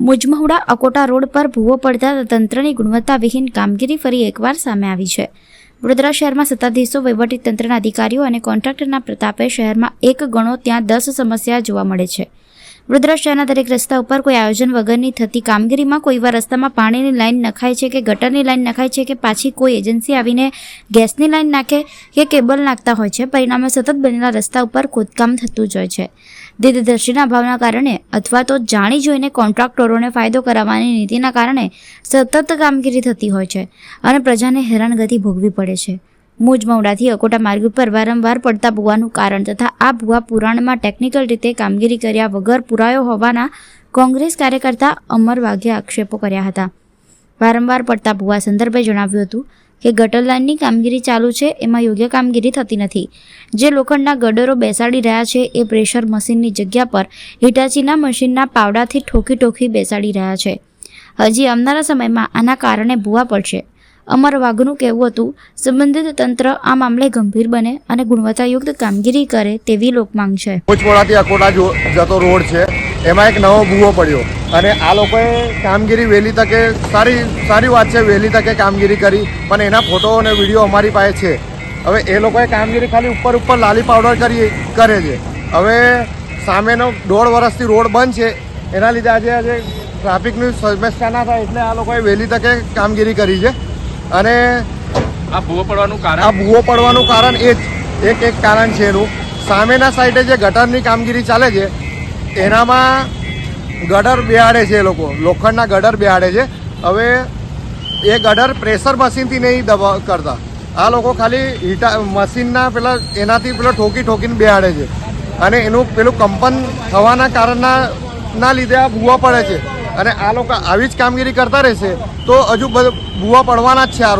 Mujmahuda Akota road પર ભૂવો પડતા તંત્રની ગુણવત્તાવિહીન કામગીરી ફરી એકવાર સામે આવી છે। વડોદરા શહેરમાં સત્તાધીશો, વહીવટીતંત્રના અધિકારીઓ અને કોન્ટ્રાક્ટરના પ્રતાપે શહેરમાં એક ગણો ત્યાં 10 સમસ્યા જોવા મળે છે। વડોદરા શહેરના દરેક રસ્તા ઉપર કોઈ આયોજન વગરની થતી કામગીરીમાં કોઈવાર રસ્તામાં પાણીની લાઈન નખાય છે કે ગટરની લાઈન નખાય છે કે પાછી કોઈ એજન્સી આવીને ગેસની લાઈન નાખે કે કેબલ નાખતા હોય છે। પરિણામે સતત બનેલા રસ્તા ઉપર ખોદકામ થતું જ હોય છે। દીર્ઘદર્શીના અભાવના કારણે અથવા તો જાણી જોઈને કોન્ટ્રાક્ટરોને ફાયદો કરાવવાની નીતિના કારણે સતત કામગીરી થતી હોય છે અને પ્રજાને હેરાનગતિ ભોગવી પડે છે। મુજમહુડાથી અકોટા માર્ગ ઉપર વારંવાર પડતા ભૂવાનું કારણ તથા આ ભૂવા પુરાણમાં ટેકનિકલ રીતે કામગીરી કર્યા વગર પુરાયો હોવાના કોંગ્રેસ કાર્યકર્તા અમર વાઘે આક્ષેપો કર્યા હતા। વારંવાર પડતા ભૂવા સંદર્ભે જણાવ્યું હતું કે ગટર લાઇનની કામગીરી ચાલુ છે, એમાં યોગ્ય કામગીરી થતી નથી। જે લોખંડના ગડરો બેસાડી રહ્યા છે એ પ્રેશર મશીનની જગ્યા પર હિટાચીના મશીનના પાવડાથી ઠોકી બેસાડી રહ્યા છે। હજી આવનારા સમયમાં આના કારણે ભૂવા પડશે। અમર વાઘનું કહેવું હતું, સંબંધિત તંત્ર આ મામલે ગંભીર બને અને ગુણવત્તાયુક્ત કામગીરી કરે તેવી લોકમાંગ છે। મુજમહુડાથી અકોટા જતો રોડ છે, એમાં એક નવો ભૂવો પડ્યો અને આ લોકોએ કામગીરી વહેલી તકે સારી વાત છે, વહેલી તકે કામગીરી કરી, પણ એના ફોટો અને વિડીયો અમારી પાસે છે। હવે એ લોકોએ કામગીરી ખાલી ઉપર લાલી પાવડર કરે છે। હવે સામેનો 1.5 વર્ષથી રોડ બંધ છે, એના લીધે આજે ટ્રાફિકની સમસ્યા ના થાય એટલે આ લોકોએ વહેલી તકે કામગીરી કરી છે। અને આ ભૂવો પડવાનું કારણ એ જ એક કારણ છે એનું। સામેના સાઈડે જે ગટરની કામગીરી ચાલે છે એનામાં ગટર બેહાડે છે, એ લોકો લોખંડના ગટર બેહાડે છે। હવે એ ગટર પ્રેશર મશીનથી નહીં કરતા, આ લોકો ખાલી મશીનના એનાથી ઠોકીને બેહાડે છે અને એનું કંપન થવાના કારણના લીધે આ ભૂવા પડે છે। અને આ લોકો આવી જ કામગીરી કરતા રહેશે તો હજુ ભૂવા પડવાના જ છે આ રોડ।